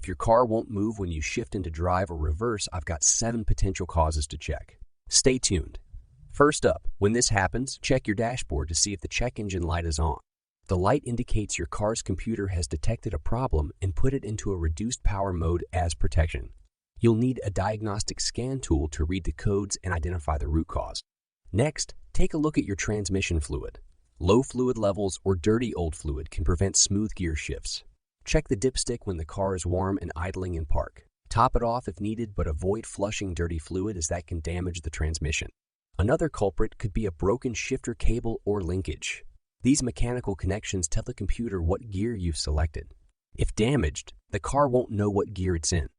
your car won't move when you shift into drive or reverse, I've got 7 potential causes to check. Stay tuned. First up, when this happens, check your dashboard to see if the check engine light is on. The light indicates your car's computer has detected a problem and put it into a reduced power mode as protection. You'll need a diagnostic scan tool to read the codes and identify the root cause. Next, take a look at your transmission fluid. Low fluid levels or dirty old fluid can prevent smooth gear shifts. Check the dipstick when the car is warm and idling in park. Top it off if needed, but avoid flushing dirty fluid as that can damage the transmission. Another culprit could be a broken shifter cable or linkage. These mechanical connections tell the computer what gear you've selected. If damaged, the car won't know what gear it's in.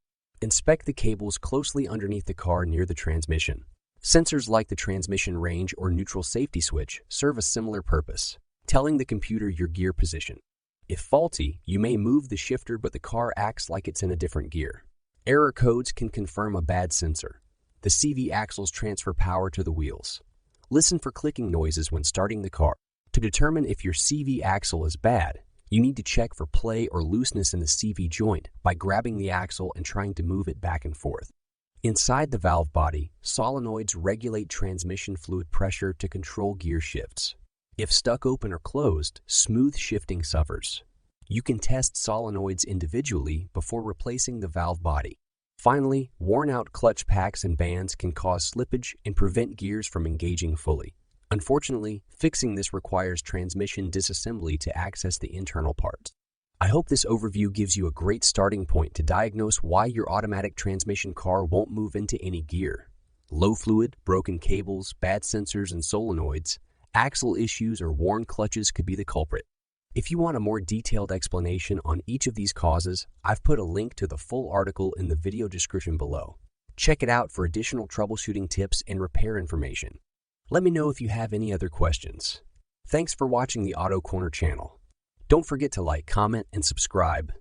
Inspect the cables closely underneath the car near the transmission. Sensors like the transmission range or neutral safety switch serve a similar purpose, telling the computer your gear position. If faulty, you may move the shifter, but the car acts like it's in a different gear. Error codes can confirm a bad sensor. The CV axles transfer power to the wheels. Listen for clicking noises when starting the car. To determine if your CV axle is bad, you need to check for play or looseness in the CV joint by grabbing the axle and trying to move it back and forth. Inside the valve body, solenoids regulate transmission fluid pressure to control gear shifts. If stuck open or closed, smooth shifting suffers. You can test solenoids individually before replacing the valve body. Finally, worn-out clutch packs and bands can cause slippage and prevent gears from engaging fully. Unfortunately, fixing this requires transmission disassembly to access the internal parts. I hope this overview gives you a great starting point to diagnose why your automatic transmission car won't move into any gear. Low fluid, broken cables, bad sensors and solenoids, axle issues, or worn clutches could be the culprit. If you want a more detailed explanation on each of these causes, I've put a link to the full article in the video description below. Check it out for additional troubleshooting tips and repair information. Let me know if you have any other questions. Thanks for watching the Auto Corner channel. Don't forget to like, comment, and subscribe.